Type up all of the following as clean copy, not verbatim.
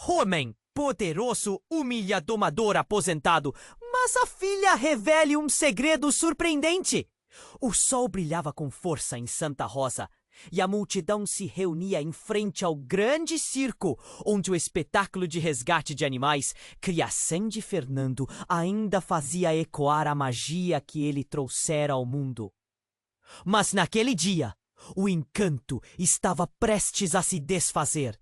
homem poderoso humilha domador aposentado, mas a filha revela um segredo surpreendente. O sol brilhava com força em Santa Rosa, e a multidão se reunia em frente ao grande circo, onde o espetáculo de resgate de animais, criação de Fernando, ainda fazia ecoar a magia que ele trouxera ao mundo. Mas naquele dia, o encanto estava prestes a se desfazer.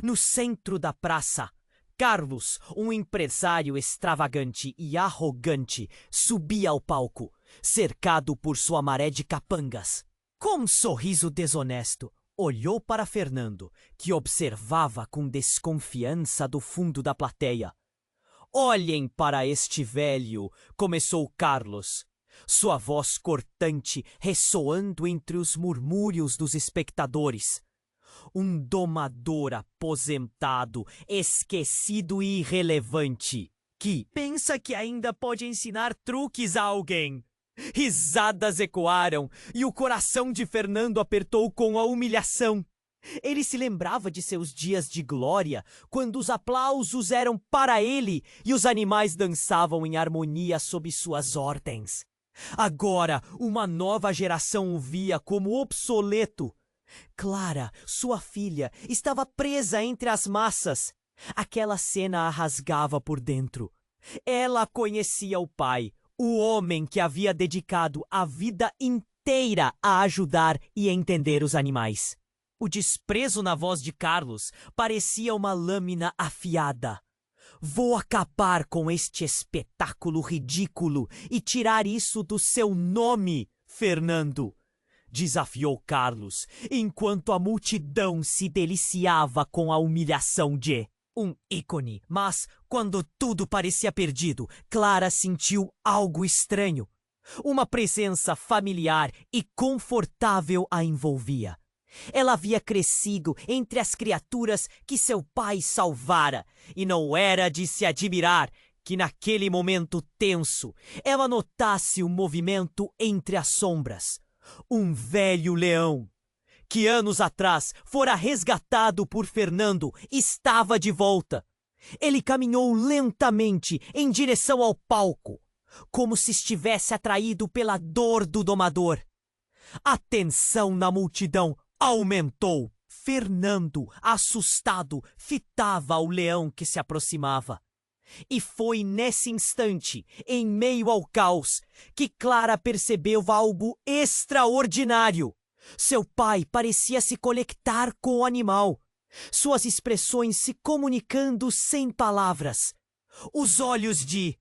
No centro da praça, Carlos, um empresário extravagante e arrogante, subia ao palco, cercado por sua maré de capangas. Com um sorriso desonesto, olhou para Fernando, que observava com desconfiança do fundo da plateia. "Olhem para este velho", começou Carlos, sua voz cortante ressoando entre os murmúrios dos espectadores. "Um domador aposentado, esquecido e irrelevante, que pensa que ainda pode ensinar truques a alguém." Risadas ecoaram e o coração de Fernando apertou com a humilhação. Ele se lembrava de seus dias de glória, quando os aplausos eram para ele e os animais dançavam em harmonia sob suas ordens. Agora, uma nova geração o via como obsoleto. Clara, sua filha, estava presa entre as massas. Aquela cena a rasgava por dentro. Ela conhecia o pai, o homem que havia dedicado a vida inteira a ajudar e entender os animais. O desprezo na voz de Carlos parecia uma lâmina afiada. "Vou acabar com este espetáculo ridículo e tirar isso do seu nome, Fernando", desafiou Carlos, enquanto a multidão se deliciava com a humilhação de um ícone. Mas, quando tudo parecia perdido, Clara sentiu algo estranho. Uma presença familiar e confortável a envolvia. Ela havia crescido entre as criaturas que seu pai salvara, e não era de se admirar que naquele momento tenso ela notasse o movimento entre as sombras. Um velho leão, que anos atrás fora resgatado por Fernando, estava de volta. Ele caminhou lentamente em direção ao palco, como se estivesse atraído pela dor do domador. A tensão na multidão aumentou. Fernando, assustado, fitava o leão que se aproximava. E foi nesse instante, em meio ao caos, que Clara percebeu algo extraordinário. Seu pai parecia se conectar com o animal, suas expressões se comunicando sem palavras. Os olhos de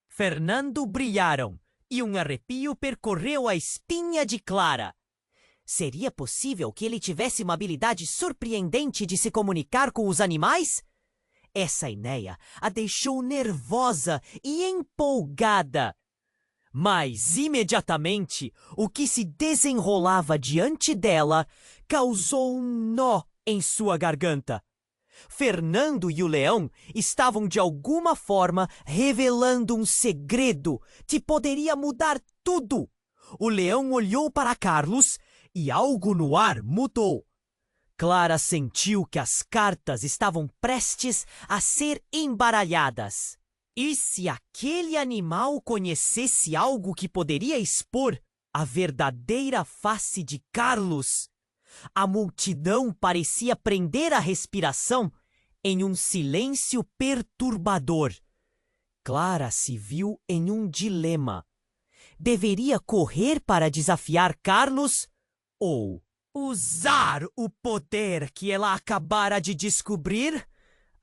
Fernando brilharam e um arrepio percorreu a espinha de Clara. Seria possível que ele tivesse uma habilidade surpreendente de se comunicar com os animais? Essa ideia a deixou nervosa e empolgada. Mas, imediatamente, o que se desenrolava diante dela causou um nó em sua garganta. Fernando e o leão estavam de alguma forma revelando um segredo que poderia mudar tudo. O leão olhou para Carlos e algo no ar mudou. Clara sentiu que as cartas estavam prestes a ser embaralhadas. E se aquele animal conhecesse algo que poderia expor a verdadeira face de Carlos? A multidão parecia prender a respiração em um silêncio perturbador. Clara se viu em um dilema. Deveria correr para desafiar Carlos ou usar o poder que ela acabara de descobrir?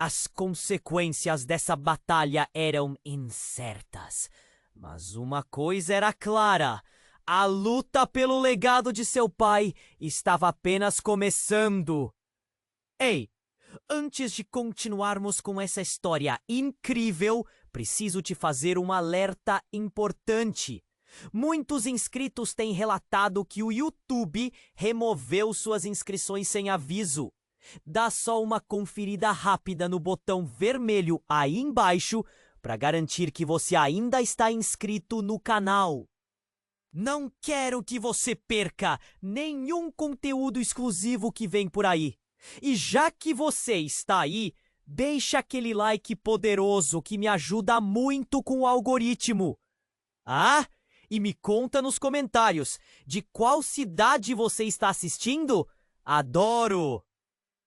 As consequências dessa batalha eram incertas, mas uma coisa era clara: a luta pelo legado de seu pai estava apenas começando. Ei, antes de continuarmos com essa história incrível, preciso te fazer um alerta importante. Muitos inscritos têm relatado que o YouTube removeu suas inscrições sem aviso. Dá só uma conferida rápida no botão vermelho aí embaixo para garantir que você ainda está inscrito no canal. Não quero que você perca nenhum conteúdo exclusivo que vem por aí. E já que você está aí, Deixa aquele like poderoso que me ajuda muito com o algoritmo. Ah, e me conta nos comentários de qual cidade você está assistindo. Adoro!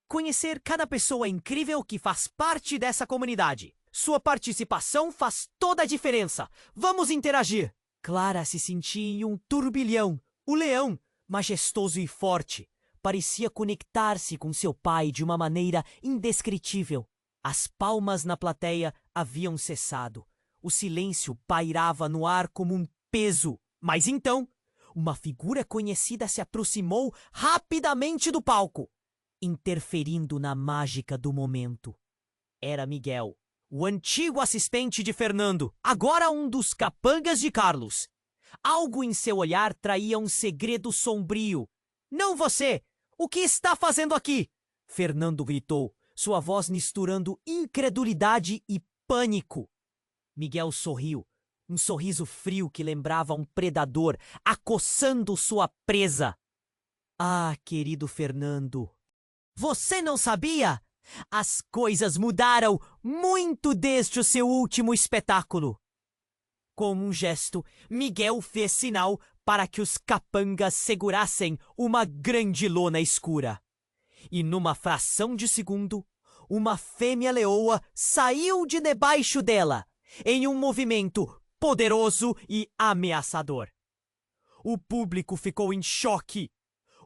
Conhecer cada pessoa incrível que faz parte dessa comunidade. Sua participação faz toda a diferença. Vamos interagir! Clara se sentia em um turbilhão. O leão, majestoso e forte, parecia conectar-se com seu pai de uma maneira indescritível. As palmas na plateia haviam cessado. O silêncio pairava no ar como um peso. Mas então, uma figura conhecida se aproximou rapidamente do palco, interferindo na mágica do momento. Era Miguel, o antigo assistente de Fernando, agora um dos capangas de Carlos. Algo em seu olhar traía um segredo sombrio. Não você! O que está fazendo aqui? Fernando gritou, sua voz misturando incredulidade e pânico. Miguel sorriu, um sorriso frio que lembrava um predador acossando sua presa. Ah, querido Fernando, você não sabia? As coisas mudaram muito desde o seu último espetáculo. Com um gesto, Miguel fez sinal para que os capangas segurassem uma grande lona escura. E numa fração de segundo, uma fêmea leoa saiu de debaixo dela, em um movimento poderoso e ameaçador. O público ficou em choque,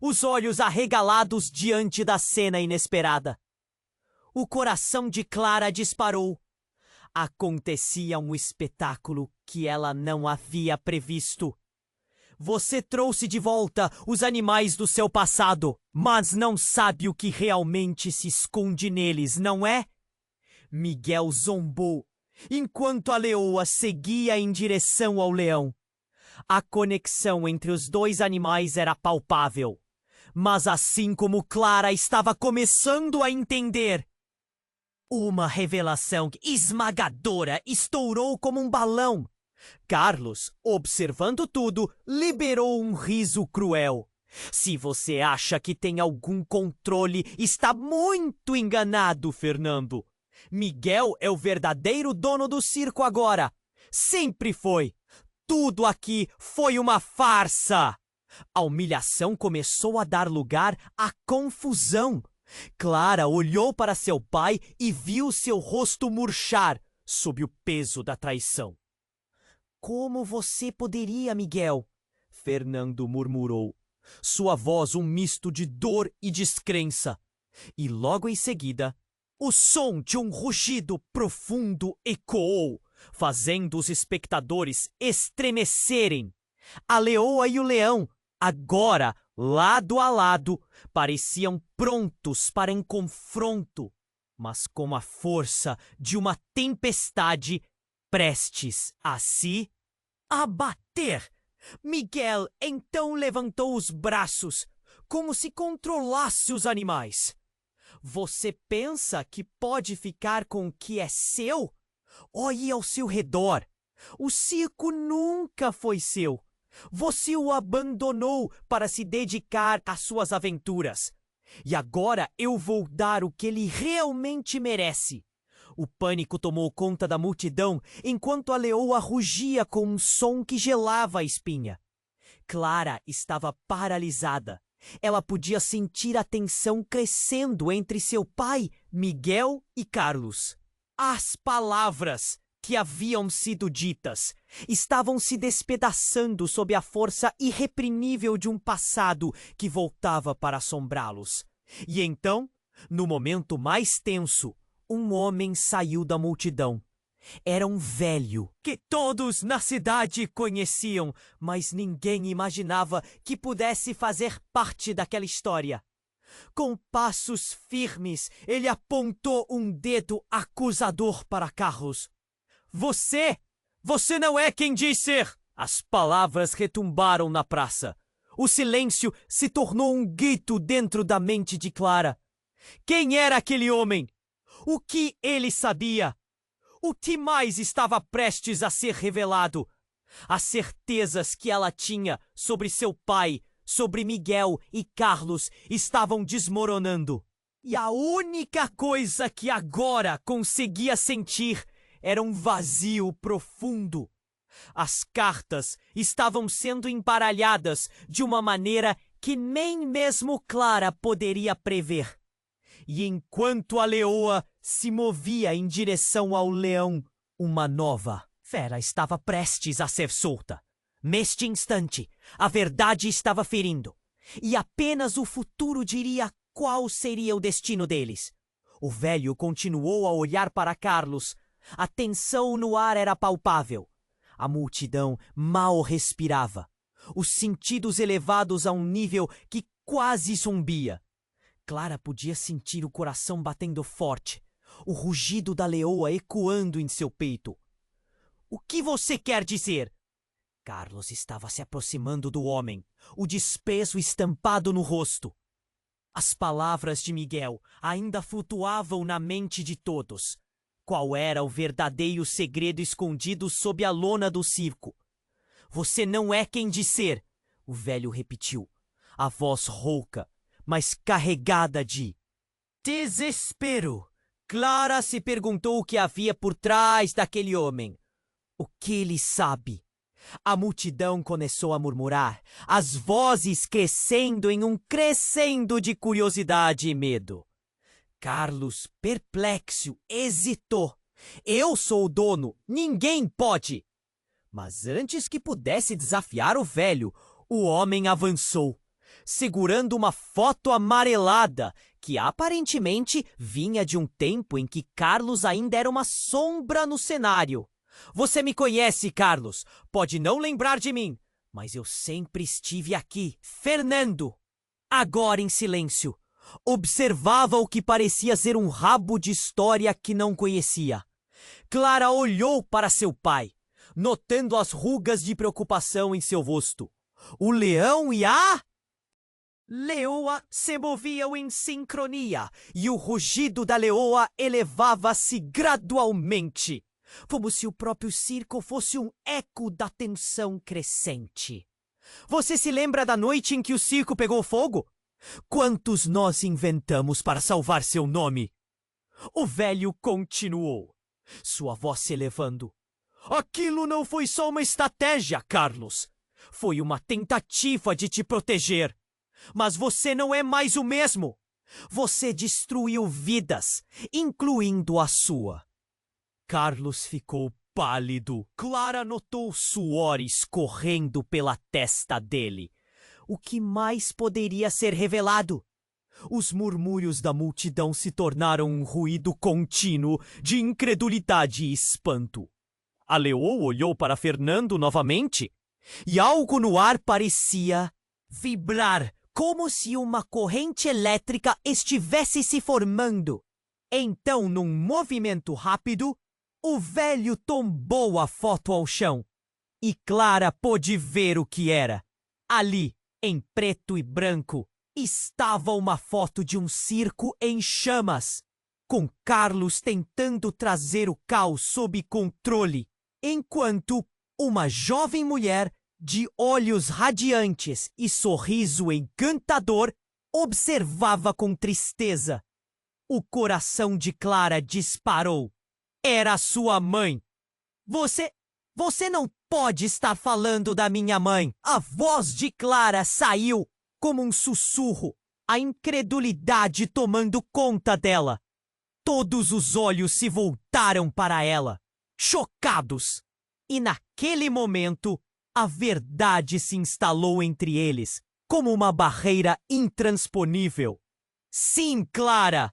os olhos arregalados diante da cena inesperada. O coração de Clara disparou. Acontecia um espetáculo que ela não havia previsto. Você trouxe de volta os animais do seu passado, mas não sabe o que realmente se esconde neles, não é? Miguel zombou, enquanto a leoa seguia em direção ao leão. A conexão entre os dois animais era palpável, mas assim como Clara estava começando a entender, uma revelação esmagadora estourou como um balão. Carlos, observando tudo, liberou um riso cruel. Se você acha que tem algum controle, está muito enganado, Fernando. Miguel é o verdadeiro dono do circo agora. Sempre foi. Tudo aqui foi uma farsa. A humilhação começou a dar lugar à confusão. Clara olhou para seu pai e viu seu rosto murchar sob o peso da traição. Como você poderia, Miguel? Fernando murmurou, sua voz um misto de dor e descrença. E logo em seguida, o som de um rugido profundo ecoou, fazendo os espectadores estremecerem. A leoa e o leão, agora lado a lado, pareciam prontos para um confronto, mas com a força de uma tempestade prestes a se abater. Miguel então levantou os braços, como se controlasse os animais. Você pensa que pode ficar com o que é seu? Olhe ao seu redor. O circo nunca foi seu. Você o abandonou para se dedicar às suas aventuras. E agora eu vou dar o que ele realmente merece. O pânico tomou conta da multidão enquanto a leoa rugia com um som que gelava a espinha. Clara estava paralisada. Ela podia sentir a tensão crescendo entre seu pai, Miguel, e Carlos. As palavras que haviam sido ditas estavam se despedaçando sob a força irreprimível de um passado que voltava para assombrá-los. E então, no momento mais tenso, um homem saiu da multidão. Era um velho que todos na cidade conheciam, mas ninguém imaginava que pudesse fazer parte daquela história. Com passos firmes, ele apontou um dedo acusador para Carlos. Você não é quem diz ser! As palavras retumbaram na praça. O silêncio se tornou um grito dentro da mente de Clara. Quem era aquele homem? O que ele sabia? O que mais estava prestes a ser revelado? As certezas que ela tinha sobre seu pai, sobre Miguel e Carlos estavam desmoronando. E a única coisa que agora conseguia sentir era um vazio profundo. As cartas estavam sendo embaralhadas de uma maneira que nem mesmo Clara poderia prever. E enquanto a leoa se movia em direção ao leão, uma nova fera estava prestes a ser solta. Neste instante, a verdade estava ferindo, e apenas o futuro diria qual seria o destino deles. O velho continuou a olhar para Carlos. A tensão no ar era palpável. A multidão mal respirava, os sentidos elevados a um nível que quase zumbia. Clara podia sentir o coração batendo forte, o rugido da leoa ecoando em seu peito. O que você quer dizer? Carlos estava se aproximando do homem, o desprezo estampado no rosto. As palavras de Miguel ainda flutuavam na mente de todos. Qual era o verdadeiro segredo escondido sob a lona do circo? Você não é quem disser, o velho repetiu, a voz rouca, mas carregada de desespero. Clara se perguntou o que havia por trás daquele homem. O que ele sabe? A multidão começou a murmurar, as vozes crescendo em um crescendo de curiosidade e medo. Carlos, perplexo, hesitou. Eu sou o dono, ninguém pode. Mas antes que pudesse desafiar o velho, o homem avançou, segurando uma foto amarelada que aparentemente vinha de um tempo em que Carlos ainda era uma sombra no cenário. Você me conhece, Carlos. Pode não lembrar de mim, mas eu sempre estive aqui. Fernando, agora em silêncio, observava o que parecia ser um rabo de história que não conhecia. Clara olhou para seu pai, notando as rugas de preocupação em seu rosto. O leão e a leoa se moviam em sincronia, e o rugido da leoa elevava-se gradualmente, como se o próprio circo fosse um eco da tensão crescente. Você se lembra da noite em que o circo pegou fogo? Quantos nós inventamos para salvar seu nome? O velho continuou, sua voz se elevando. Aquilo não foi só uma estratégia, Carlos. Foi uma tentativa de te proteger. Mas você não é mais o mesmo. Você destruiu vidas, incluindo a sua. Carlos ficou pálido. Clara notou suor escorrendo pela testa dele. O que mais poderia ser revelado? Os murmúrios da multidão se tornaram um ruído contínuo de incredulidade e espanto. A leoa olhou para Fernando novamente, e algo no ar parecia vibrar, como se uma corrente elétrica estivesse se formando. Então, num movimento rápido, o velho tombou a foto ao chão, e Clara pôde ver o que era. Ali, em preto e branco, estava uma foto de um circo em chamas, com Carlos tentando trazer o caos sob controle, enquanto uma jovem mulher de olhos radiantes e sorriso encantador observava com tristeza. O coração de Clara disparou. Era sua mãe. Você não pode estar falando da minha mãe. A voz de Clara saiu como um sussurro, a incredulidade tomando conta dela. Todos os olhos se voltaram para ela, chocados. E naquele momento, a verdade se instalou entre eles, como uma barreira intransponível. Sim, Clara!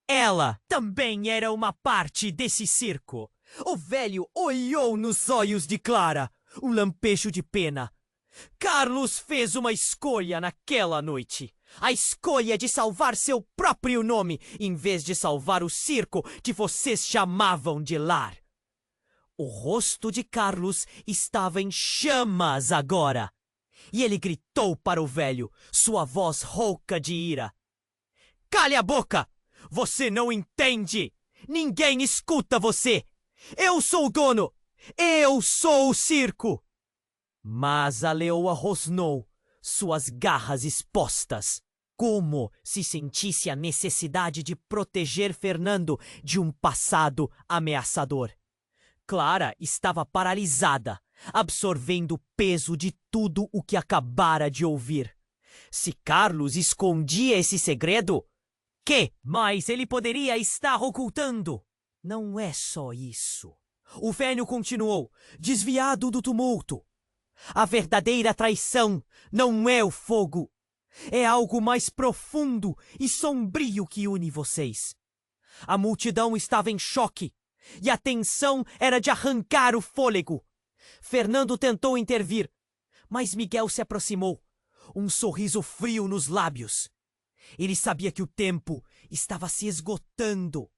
Ela também era uma parte desse circo. O velho olhou nos olhos de Clara, um lampejo de pena. Carlos fez uma escolha naquela noite. A escolha de salvar seu próprio nome, em vez de salvar o circo que vocês chamavam de lar. O rosto de Carlos estava em chamas agora. E ele gritou para o velho, sua voz rouca de ira. Cale a boca! Você não entende! Ninguém escuta você! Eu sou o dono! Eu sou o circo! Mas a leoa rosnou, suas garras expostas. como se sentisse a necessidade de proteger Fernando de um passado ameaçador. Clara estava paralisada, absorvendo o peso de tudo o que acabara de ouvir. Se Carlos escondia esse segredo, que mais ele poderia estar ocultando? Não é só isso. O velho continuou, desviado do tumulto. A verdadeira traição não é o fogo. É algo mais profundo e sombrio que une vocês. A multidão estava em choque e a tensão era de arrancar o fôlego. Fernando tentou intervir, mas Miguel se aproximou, um sorriso frio nos lábios. Ele sabia que o tempo estava se esgotando.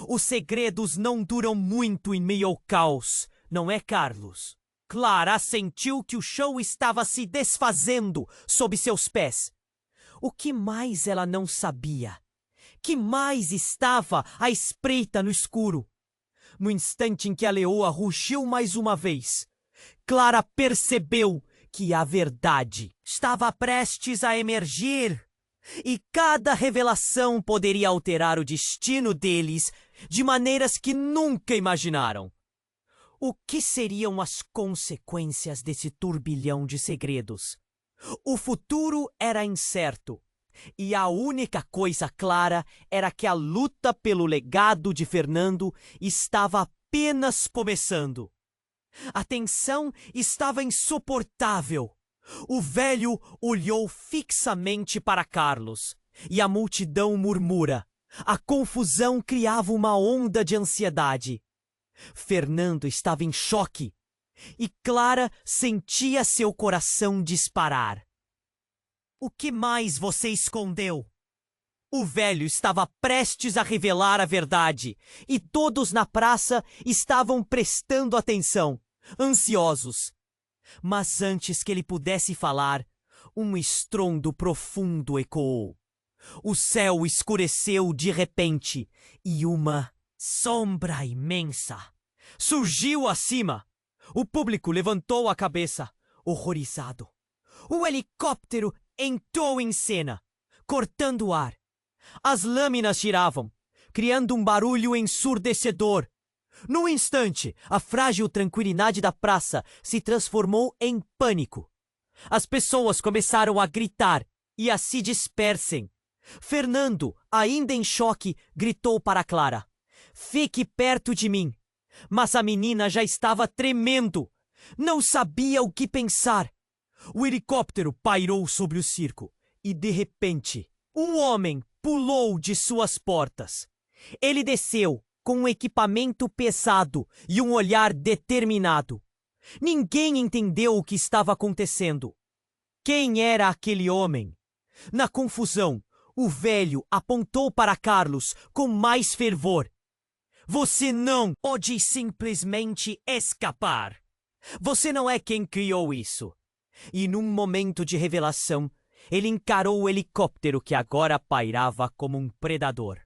Os segredos não duram muito em meio ao caos, não é, Carlos? Clara sentiu que o chão estava se desfazendo sob seus pés. O que mais ela não sabia? Que mais estava à espreita no escuro? No instante em que a leoa rugiu mais uma vez, Clara percebeu que a verdade estava prestes a emergir. E cada revelação poderia alterar o destino deles de maneiras que nunca imaginaram. O que seriam as consequências desse turbilhão de segredos? O futuro era incerto, e a única coisa clara era que a luta pelo legado de Fernando estava apenas começando. A tensão estava insuportável. O velho olhou fixamente para Carlos, e a multidão murmura. A confusão criava uma onda de ansiedade. Fernando estava em choque, e Clara sentia seu coração disparar. O que mais você escondeu? O velho estava prestes a revelar a verdade, e todos na praça estavam prestando atenção, ansiosos. Mas antes que ele pudesse falar, um estrondo profundo ecoou. O céu escureceu de repente e uma sombra imensa surgiu acima. O público levantou a cabeça, horrorizado. O helicóptero entrou em cena, cortando o ar. As lâminas giravam, criando um barulho ensurdecedor. Num instante, a frágil tranquilidade da praça se transformou em pânico. As pessoas começaram a gritar e a se dispersem. Fernando, ainda em choque, gritou para Clara: "Fique perto de mim." Mas a menina já estava tremendo. Não sabia o que pensar. O helicóptero pairou sobre o circo e, de repente, um homem pulou de suas portas. Ele desceu com um equipamento pesado e um olhar determinado. Ninguém entendeu o que estava acontecendo. Quem era aquele homem? Na confusão, o velho apontou para Carlos com mais fervor. "Você não pode simplesmente escapar. Você não é quem criou isso." E num momento de revelação, ele encarou o helicóptero que agora pairava como um predador.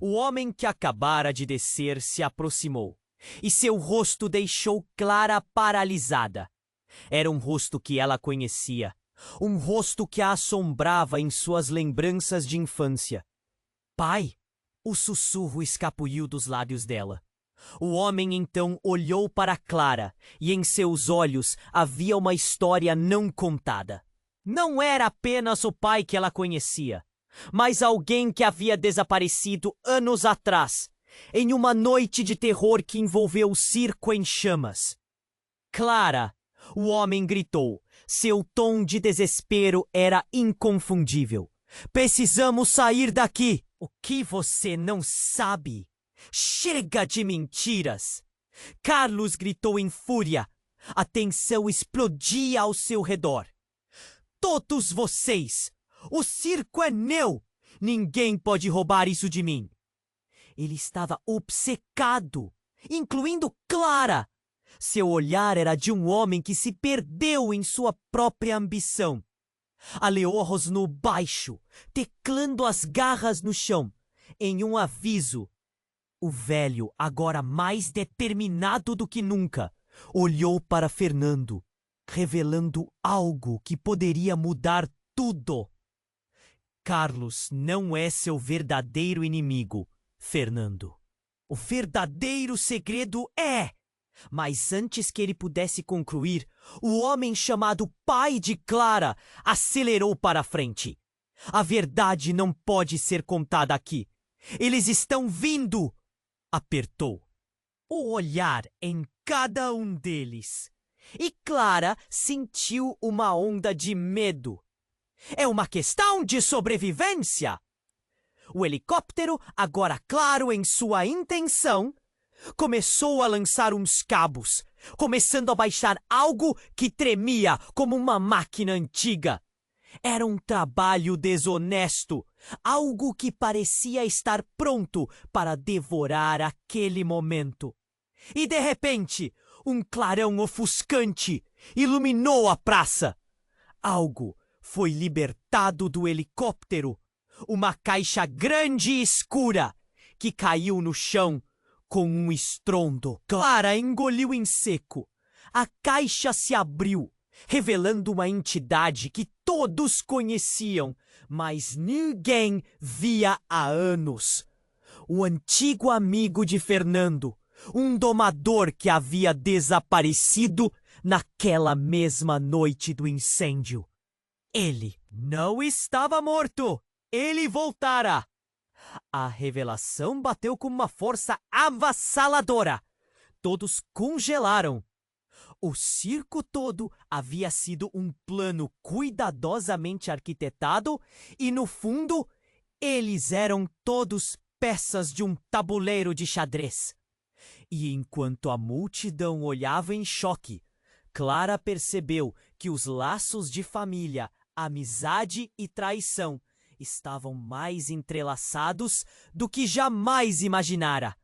O homem que acabara de descer se aproximou, e seu rosto deixou Clara paralisada. Era um rosto que ela conhecia, um rosto que a assombrava em suas lembranças de infância. "Pai!" O sussurro escapuliu dos lábios dela. O homem então olhou para Clara, e em seus olhos havia uma história não contada. Não era apenas o pai que ela conhecia, mas alguém que havia desaparecido anos atrás, em uma noite de terror que envolveu o circo em chamas. "Clara!" O homem gritou. Seu tom de desespero era inconfundível. "Precisamos sair daqui!" "O que você não sabe? Chega de mentiras!" Carlos gritou em fúria. A tensão explodia ao seu redor. "Todos vocês! O circo é meu! Ninguém pode roubar isso de mim!" Ele estava obcecado, incluindo Clara. Seu olhar era de um homem que se perdeu em sua própria ambição. A leoa rosnou baixo, teclando as garras no chão, em um aviso. O velho, agora mais determinado do que nunca, olhou para Fernando, revelando algo que poderia mudar tudo. Carlos não é seu verdadeiro inimigo, Fernando. O verdadeiro segredo é... Mas antes que ele pudesse concluir, o homem chamado pai de Clara acelerou para a frente. A verdade não pode ser contada aqui. Eles estão vindo! Apertou o olhar em cada um deles. E Clara sentiu uma onda de medo. É uma questão de sobrevivência. O helicóptero, agora claro em sua intenção, começou a lançar uns cabos, começando a baixar algo que tremia como uma máquina antiga. Era um trabalho desonesto, algo que parecia estar pronto para devorar aquele momento. E de repente, um clarão ofuscante iluminou a praça. Algo foi libertado do helicóptero, uma caixa grande e escura que caiu no chão com um estrondo. Clara engoliu em seco. A caixa se abriu, revelando uma entidade que todos conheciam, mas ninguém via há anos. O antigo amigo de Fernando, um domador que havia desaparecido naquela mesma noite do incêndio. Ele não estava morto! Ele voltara! A revelação bateu com uma força avassaladora. Todos congelaram. O circo todo havia sido um plano cuidadosamente arquitetado e, no fundo, eles eram todos peças de um tabuleiro de xadrez. E enquanto a multidão olhava em choque, Clara percebeu que os laços de família, amizade e traição estavam mais entrelaçados do que jamais imaginara.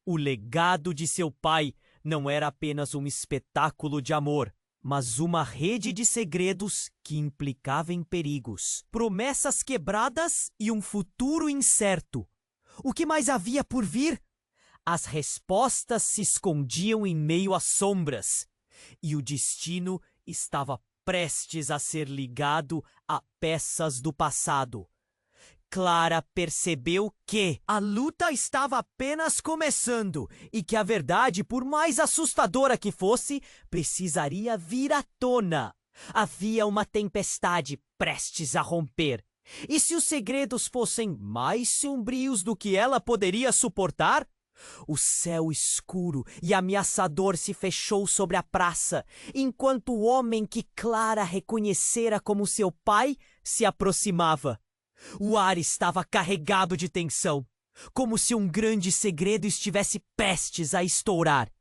O legado de seu pai não era apenas um espetáculo de amor, mas uma rede de segredos que implicava em perigos, promessas quebradas e um futuro incerto. O que mais havia por vir? As respostas se escondiam em meio às sombras, e o destino estava prestes a ser ligado a peças do passado. Clara percebeu que a luta estava apenas começando e que a verdade, por mais assustadora que fosse, precisaria vir à tona. Havia uma tempestade prestes a romper. E se os segredos fossem mais sombrios do que ela poderia suportar? O céu escuro e ameaçador se fechou sobre a praça, enquanto o homem que Clara reconhecera como seu pai se aproximava. O ar estava carregado de tensão, como se um grande segredo estivesse prestes a estourar.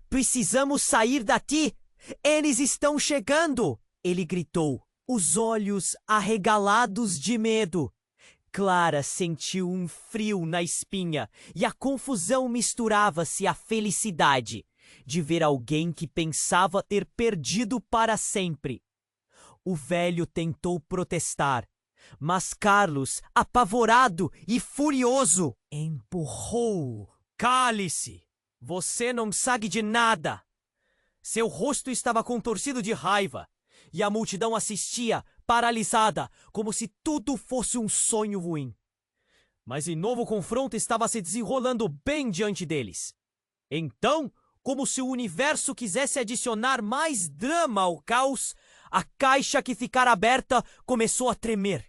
"Precisamos sair daqui! Eles estão chegando!" ele gritou, os olhos arregalados de medo. Clara sentiu um frio na espinha e a confusão misturava-se à felicidade de ver alguém que pensava ter perdido para sempre. O velho tentou protestar, mas Carlos, apavorado e furioso, empurrou-o. "Cale-se! Você não sabe de nada!" Seu rosto estava contorcido de raiva e a multidão assistia, paralisada, como se tudo fosse um sonho ruim. Mas em novo confronto estava se desenrolando bem diante deles. Então, como se o universo quisesse adicionar mais drama ao caos, a caixa que ficara aberta começou a tremer.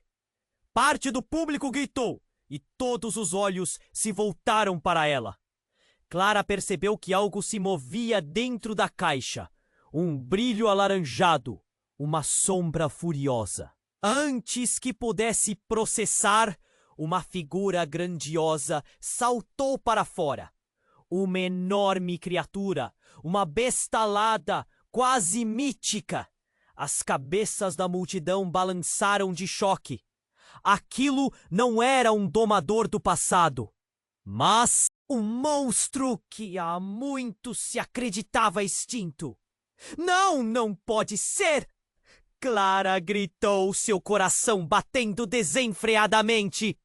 Parte do público gritou e todos os olhos se voltaram para ela. Clara percebeu que algo se movia dentro da caixa, um brilho alaranjado, uma sombra furiosa. Antes que pudesse processar, uma figura grandiosa saltou para fora. Uma enorme criatura, uma besta alada, quase mítica. As cabeças da multidão balançaram de choque. Aquilo não era um domador do passado, mas um monstro que há muito se acreditava extinto. "Não, não pode ser!" Clara gritou, seu coração batendo desenfreadamente.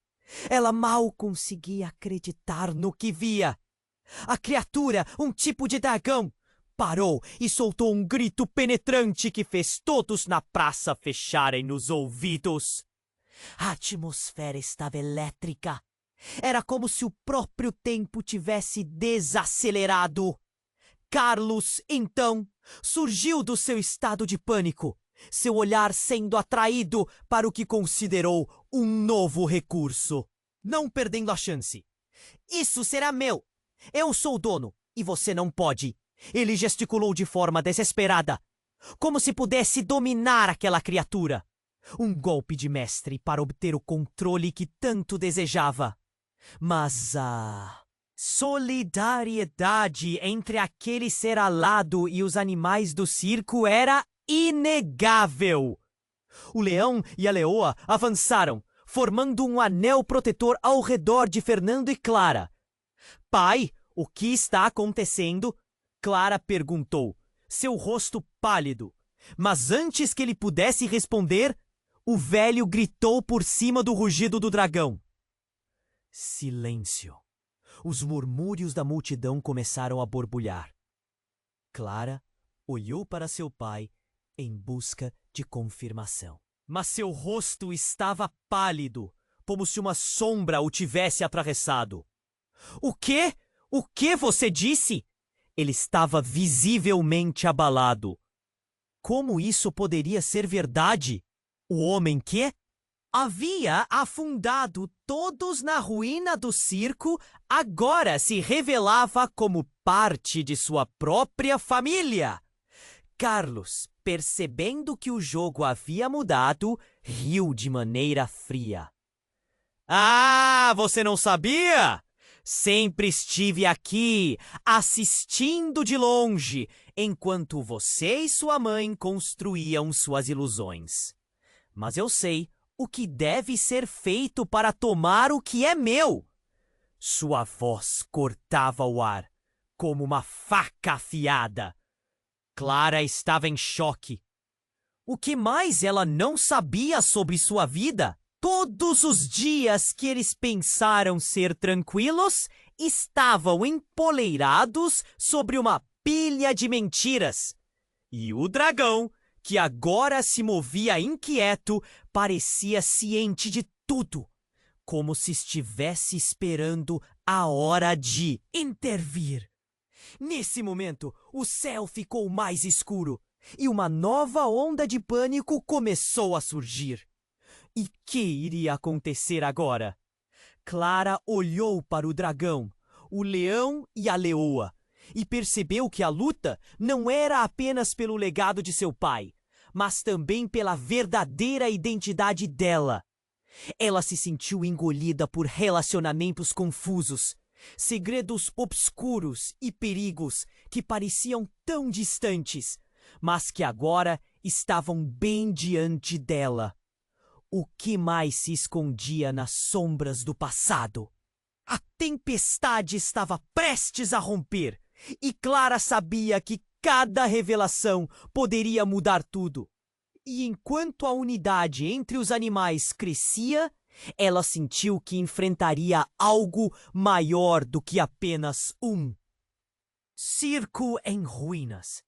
Ela mal conseguia acreditar no que via. A criatura, um tipo de dragão, parou e soltou um grito penetrante que fez todos na praça fecharem os ouvidos. A atmosfera estava elétrica. Era como se o próprio tempo tivesse desacelerado. Carlos, então, surgiu do seu estado de pânico, seu olhar sendo atraído para o que considerou um novo recurso. Não perdendo a chance. Isso será meu. Eu sou o dono e você não pode. Ele gesticulou de forma desesperada, como se pudesse dominar aquela criatura. Um golpe de mestre para obter o controle que tanto desejava. Mas a solidariedade entre aquele ser alado e os animais do circo era inegável. O leão e a leoa avançaram, formando um anel protetor ao redor de Fernando e Clara. Pai, o que está acontecendo? Clara perguntou, seu rosto pálido. Mas antes que ele pudesse responder, o velho gritou por cima do rugido do dragão. Silêncio. Os murmúrios da multidão começaram a borbulhar. Clara olhou para seu pai em busca de confirmação. Mas seu rosto estava pálido, como se uma sombra o tivesse atravessado. O quê? O que você disse? Ele estava visivelmente abalado. Como isso poderia ser verdade? O homem que havia afundado todos na ruína do circo agora se revelava como parte de sua própria família. Carlos, percebendo que o jogo havia mudado, riu de maneira fria. Ah, você não sabia? Sempre estive aqui, assistindo de longe, enquanto você e sua mãe construíam suas ilusões. Mas eu sei o que deve ser feito para tomar o que é meu. Sua voz cortava o ar, como uma faca afiada. Clara estava em choque. O que mais ela não sabia sobre sua vida? Todos os dias que eles pensaram ser tranquilos estavam empoleirados sobre uma pilha de mentiras. E o dragão, que agora se movia inquieto, parecia ciente de tudo, como se estivesse esperando a hora de intervir. Nesse momento, o céu ficou mais escuro e uma nova onda de pânico começou a surgir. E que iria acontecer agora? Clara olhou para o dragão, o leão e a leoa e percebeu que a luta não era apenas pelo legado de seu pai, mas também pela verdadeira identidade dela. Ela se sentiu engolida por relacionamentos confusos, segredos obscuros e perigos que pareciam tão distantes, mas que agora estavam bem diante dela. O que mais se escondia nas sombras do passado? A tempestade estava prestes a romper, e Clara sabia que cada revelação poderia mudar tudo. E enquanto a unidade entre os animais crescia, ela sentiu que enfrentaria algo maior do que apenas um circo em ruínas.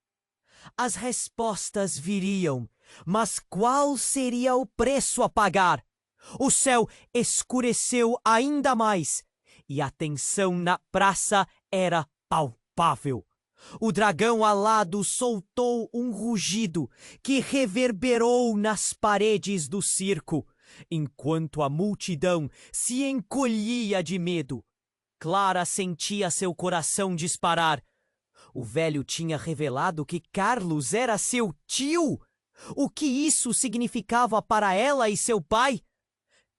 As respostas viriam, mas qual seria o preço a pagar? O céu escureceu ainda mais e a tensão na praça era palpável. O dragão alado soltou um rugido que reverberou nas paredes do circo, enquanto a multidão se encolhia de medo. Clara sentia seu coração disparar. O velho tinha revelado que Carlos era seu tio. O que isso significava para ela e seu pai?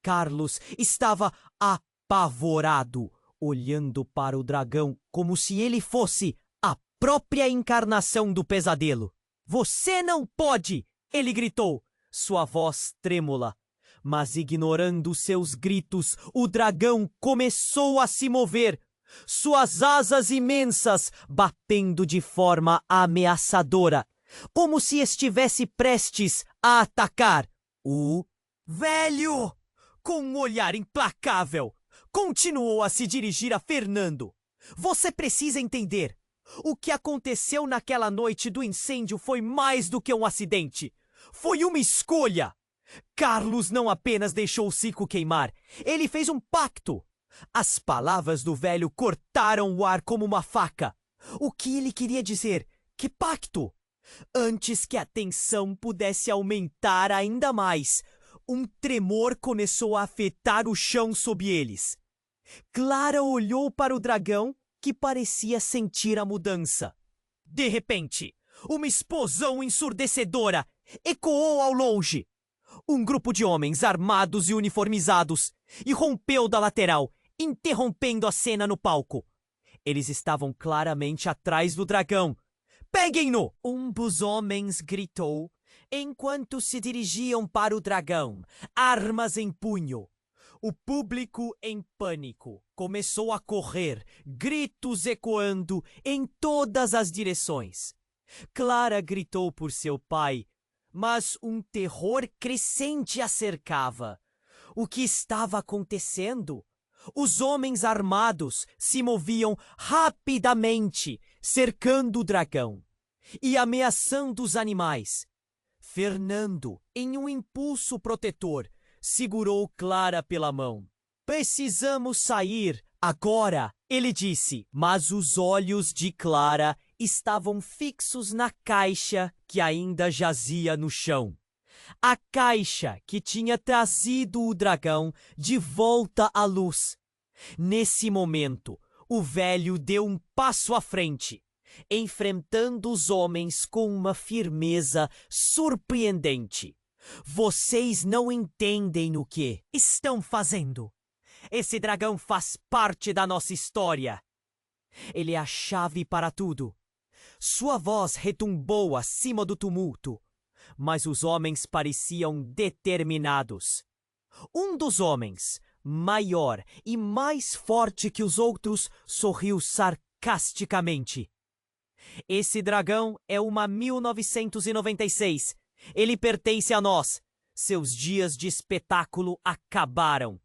Carlos estava apavorado, olhando para o dragão como se ele fosse a própria encarnação do pesadelo. Você não pode! Ele gritou, sua voz trêmula. Mas ignorando seus gritos, o dragão começou a se mover, suas asas imensas batendo de forma ameaçadora, como se estivesse prestes a atacar. O velho, com um olhar implacável, continuou a se dirigir a Fernando. Você precisa entender. O que aconteceu naquela noite do incêndio foi mais do que um acidente. Foi uma escolha. Carlos não apenas deixou o circo queimar, ele fez um pacto. As palavras do velho cortaram o ar como uma faca. O que ele queria dizer? Que pacto? Antes que a tensão pudesse aumentar ainda mais, um tremor começou a afetar o chão sob eles. Clara olhou para o dragão, que parecia sentir a mudança. De repente, uma explosão ensurdecedora ecoou ao longe. Um grupo de homens armados e uniformizados irrompeu da lateral, interrompendo a cena no palco. Eles estavam claramente atrás do dragão. Peguem-no! Um dos homens gritou, enquanto se dirigiam para o dragão, armas em punho. O público, em pânico, começou a correr, gritos ecoando em todas as direções. Clara gritou por seu pai, mas um terror crescente a cercava. O que estava acontecendo? Os homens armados se moviam rapidamente, cercando o dragão e ameaçando os animais. Fernando, em um impulso protetor, segurou Clara pela mão. Precisamos sair agora, ele disse, mas os olhos de Clara estavam fixos na caixa que ainda jazia no chão. A caixa que tinha trazido o dragão de volta à luz. Nesse momento, o velho deu um passo à frente, enfrentando os homens com uma firmeza surpreendente. Vocês não entendem o que estão fazendo. Esse dragão faz parte da nossa história. Ele é a chave para tudo. Sua voz retumbou acima do tumulto, mas os homens pareciam determinados. Um dos homens, maior e mais forte que os outros, sorriu sarcasticamente. Esse dragão é uma 1996. Ele pertence a nós. Seus dias de espetáculo acabaram.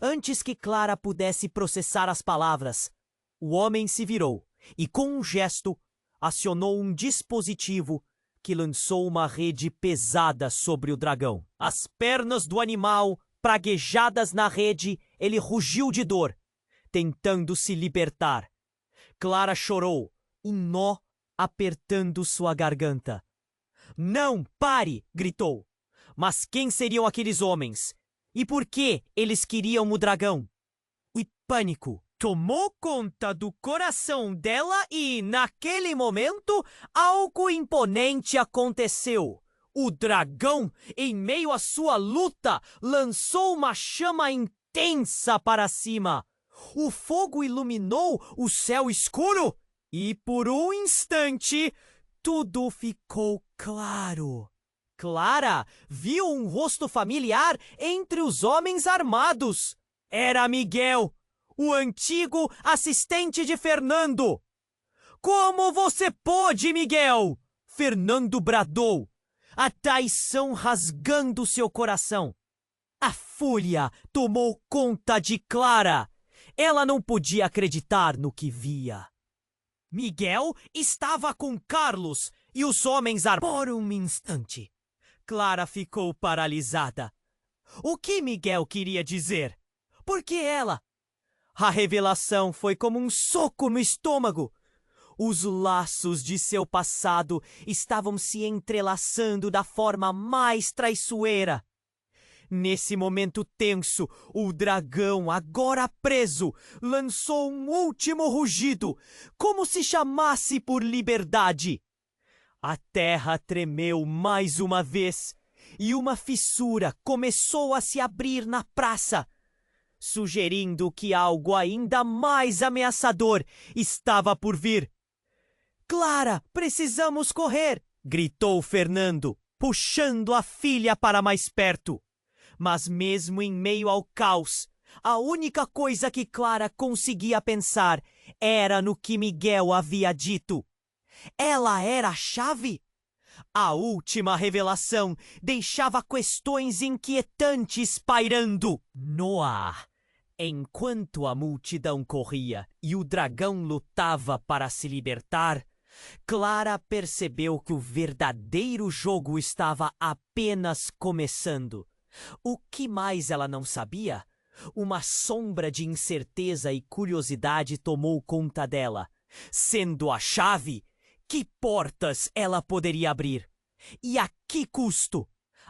Antes que Clara pudesse processar as palavras, o homem se virou e, com um gesto, acionou um dispositivo que lançou uma rede pesada sobre o dragão. As pernas do animal, praguejadas na rede, ele rugiu de dor, tentando se libertar. Clara chorou, um nó apertando sua garganta. Não, pare! Gritou. Mas quem seriam aqueles homens? E por que eles queriam o dragão? O pânico tomou conta do coração dela e, naquele momento, algo imponente aconteceu. O dragão, em meio à sua luta, lançou uma chama intensa para cima. O fogo iluminou o céu escuro e, por um instante, tudo ficou claro. Clara viu um rosto familiar entre os homens armados. Era Miguel, o antigo assistente de Fernando. Como você pôde, Miguel? Fernando bradou, a traição rasgando seu coração. A fúria tomou conta de Clara. Ela não podia acreditar no que via. Miguel estava com Carlos e os homens armados. Por um instante, Clara ficou paralisada. O que Miguel queria dizer? Por que ela? A revelação foi como um soco no estômago. Os laços de seu passado estavam se entrelaçando da forma mais traiçoeira. Nesse momento tenso, o dragão, agora preso, lançou um último rugido, como se chamasse por liberdade. A terra tremeu mais uma vez e uma fissura começou a se abrir na praça, sugerindo que algo ainda mais ameaçador estava por vir. Clara, precisamos correr! Gritou Fernando, puxando a filha para mais perto. Mas mesmo em meio ao caos, a única coisa que Clara conseguia pensar era no que Miguel havia dito. Ela era a chave? A última revelação deixava questões inquietantes pairando no ar. Enquanto a multidão corria e o dragão lutava para se libertar, Clara percebeu que o verdadeiro jogo estava apenas começando. O que mais ela não sabia? Uma sombra de incerteza e curiosidade tomou conta dela. Sendo a chave, que portas ela poderia abrir? E a que custo?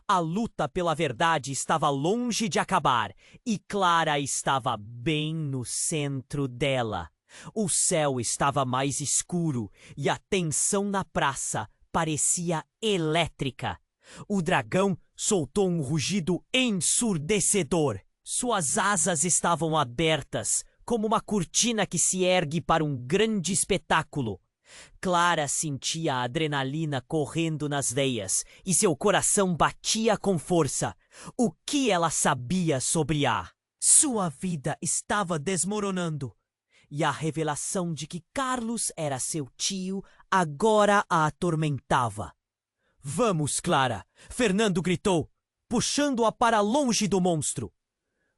A luta pela verdade estava longe de acabar e Clara estava bem no centro dela. O céu estava mais escuro e a tensão na praça parecia elétrica. O dragão soltou um rugido ensurdecedor. Suas asas estavam abertas, como uma cortina que se ergue para um grande espetáculo. Clara sentia a adrenalina correndo nas veias e seu coração batia com força. O que ela sabia sobre A? Sua vida estava desmoronando. E a revelação de que Carlos era seu tio agora a atormentava. "Vamos, Clara!" Fernando gritou, puxando-a para longe do monstro.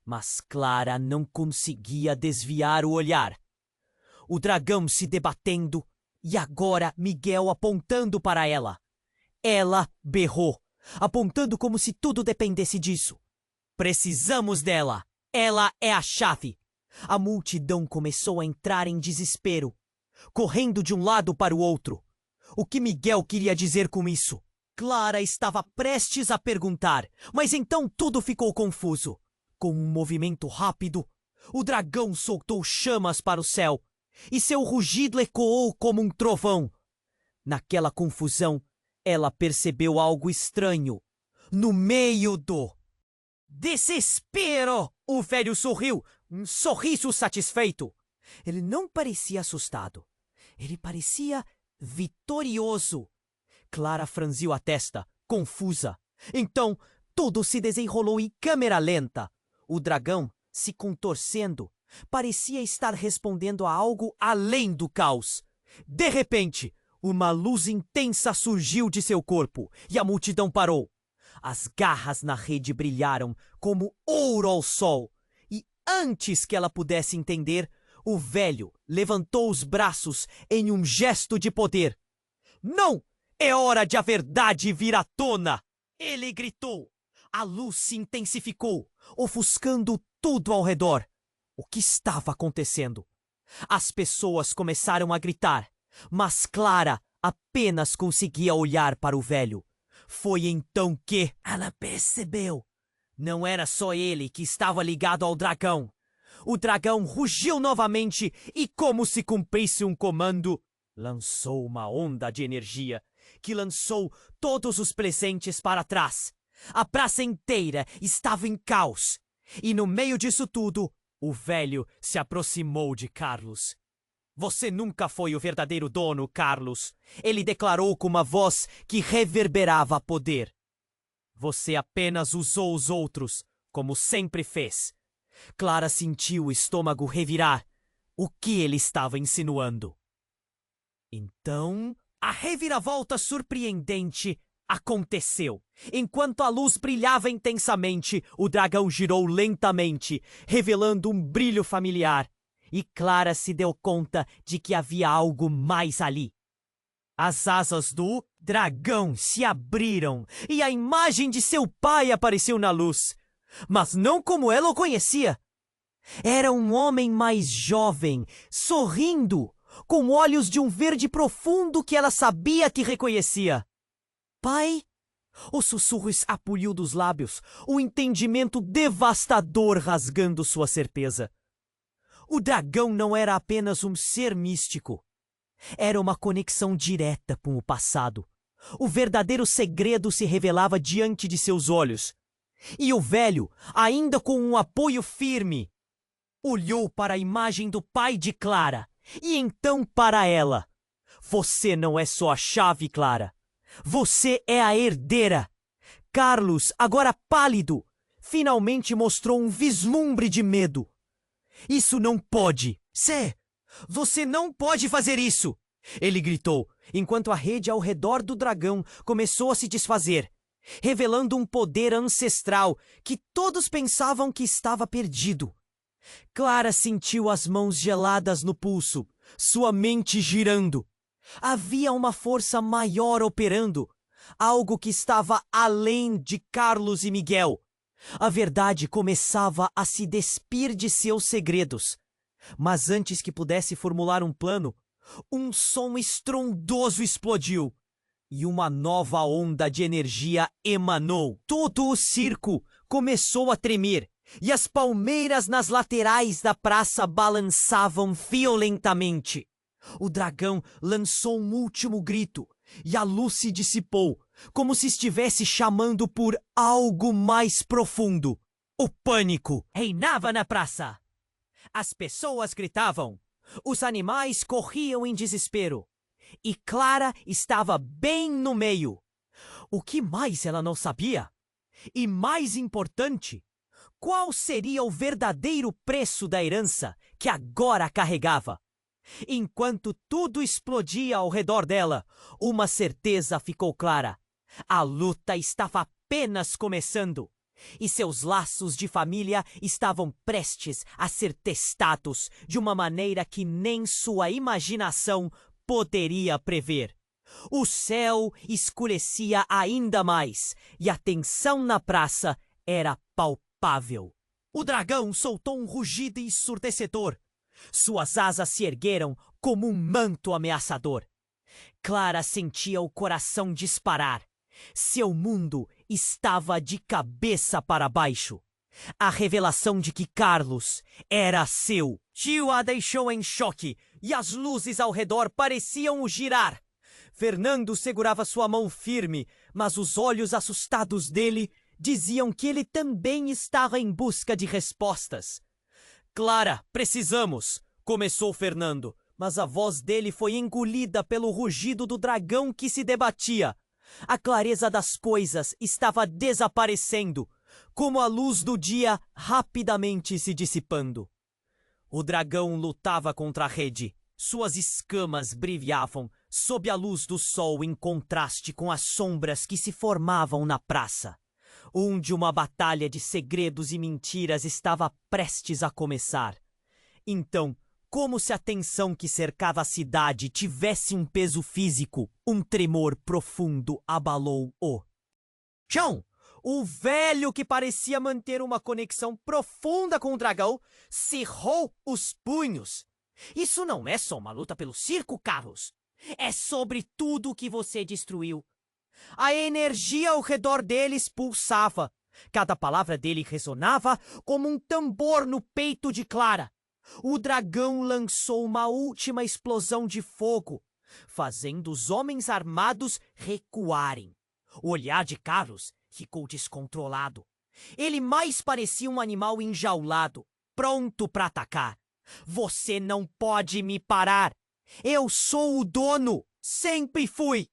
Mas Clara não conseguia desviar o olhar. O dragão se debatendo e agora Miguel apontando para ela. Ela berrou, apontando como se tudo dependesse disso. "Precisamos dela! Ela é a chave!" A multidão começou a entrar em desespero, correndo de um lado para o outro. O que Miguel queria dizer com isso? Clara estava prestes a perguntar, mas então tudo ficou confuso. Com um movimento rápido, o dragão soltou chamas para o céu e seu rugido ecoou como um trovão. Naquela confusão, ela percebeu algo estranho. No meio do desespero, o velho sorriu, um sorriso satisfeito. Ele não parecia assustado. Ele parecia vitorioso. Clara franziu a testa, confusa. Então, tudo se desenrolou em câmera lenta. O dragão, se contorcendo, parecia estar respondendo a algo além do caos. De repente, uma luz intensa surgiu de seu corpo e a multidão parou. As garras na rede brilharam como ouro ao sol. E antes que ela pudesse entender, o velho levantou os braços em um gesto de poder. "Não! É hora de a verdade vir à tona!" Ele gritou. A luz se intensificou, ofuscando tudo ao redor. O que estava acontecendo? As pessoas começaram a gritar, mas Clara apenas conseguia olhar para o velho. Foi então que ela percebeu. Não era só ele que estava ligado ao dragão. O dragão rugiu novamente e, como se cumprisse um comando, lançou uma onda de energia que lançou todos os presentes para trás. A praça inteira estava em caos. E no meio disso tudo, o velho se aproximou de Carlos. "Você nunca foi o verdadeiro dono, Carlos", ele declarou com uma voz que reverberava poder. "Você apenas usou os outros, como sempre fez." Clara sentiu o estômago revirar. O que ele estava insinuando? Então, a reviravolta surpreendente aconteceu. Enquanto a luz brilhava intensamente, o dragão girou lentamente, revelando um brilho familiar. E Clara se deu conta de que havia algo mais ali. As asas do dragão se abriram e a imagem de seu pai apareceu na luz. Mas não como ela o conhecia. Era um homem mais jovem, sorrindo, com olhos de um verde profundo que ela sabia que reconhecia. "Pai?" O sussurro escapuliu dos lábios, o entendimento devastador rasgando sua certeza. O dragão não era apenas um ser místico. Era uma conexão direta com o passado. O verdadeiro segredo se revelava diante de seus olhos. E o velho, ainda com um apoio firme, olhou para a imagem do pai de Clara e então para ela. "Você não é só a chave, Clara. Você é a herdeira." Carlos, agora pálido, finalmente mostrou um vislumbre de medo. "Isso não pode. Você não pode fazer isso!" ele gritou, enquanto a rede ao redor do dragão começou a se desfazer, revelando um poder ancestral que todos pensavam que estava perdido. Clara sentiu as mãos geladas no pulso, sua mente girando. Havia uma força maior operando, algo que estava além de Carlos e Miguel. A verdade começava a se despir de seus segredos. Mas antes que pudesse formular um plano, um som estrondoso explodiu e uma nova onda de energia emanou. Todo o circo começou a tremer e as palmeiras nas laterais da praça balançavam violentamente. O dragão lançou um último grito e a luz se dissipou, como se estivesse chamando por algo mais profundo. O pânico reinava na praça. As pessoas gritavam, os animais corriam em desespero. E Clara estava bem no meio. O que mais ela não sabia? E mais importante, qual seria o verdadeiro preço da herança que agora carregava? Enquanto tudo explodia ao redor dela, uma certeza ficou clara. A luta estava apenas começando. E seus laços de família estavam prestes a ser testados de uma maneira que nem sua imaginação poderia prever. O céu escurecia ainda mais e a tensão na praça era palpável. O dragão soltou um rugido ensurdecedor. Suas asas se ergueram como um manto ameaçador. Clara sentia o coração disparar. Seu mundo estava de cabeça para baixo. A revelação de que Carlos era seu Tio a deixou em choque e as luzes ao redor pareciam girar. Fernando segurava sua mão firme, mas os olhos assustados dele diziam que ele também estava em busca de respostas. Clara, precisamos, começou Fernando, mas a voz dele foi engolida pelo rugido do dragão que se debatia. A clareza das coisas estava desaparecendo, como a luz do dia rapidamente se dissipando. O dragão lutava contra a rede. Suas escamas brilhavam sob a luz do sol em contraste com as sombras que se formavam na praça, onde uma batalha de segredos e mentiras estava prestes a começar. Então, como se a tensão que cercava a cidade tivesse um peso físico, um tremor profundo abalou-o chão. O velho, que parecia manter uma conexão profunda com o dragão, cerrou os punhos. Isso não é só uma luta pelo circo, Carlos. É sobre tudo o que você destruiu. A energia ao redor deles pulsava. Cada palavra dele ressonava como um tambor no peito de Clara. O dragão lançou uma última explosão de fogo, fazendo os homens armados recuarem. O olhar de Carlos ficou descontrolado. Ele mais parecia um animal enjaulado, pronto para atacar. Você não pode me parar. Eu sou o dono. Sempre fui.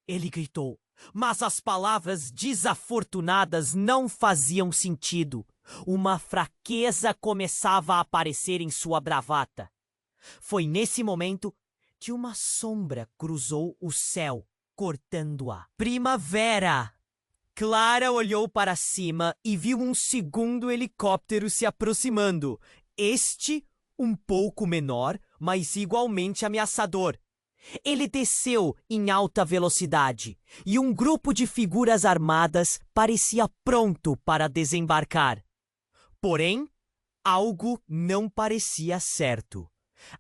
Ele gritou, mas as palavras desafortunadas não faziam sentido. Uma fraqueza começava a aparecer em sua bravata. Foi nesse momento que uma sombra cruzou o céu, cortando-a. Primavera! Clara olhou para cima e viu um segundo helicóptero se aproximando. Este, um pouco menor, mas igualmente ameaçador. Ele desceu em alta velocidade e um grupo de figuras armadas parecia pronto para desembarcar. Porém, algo não parecia certo.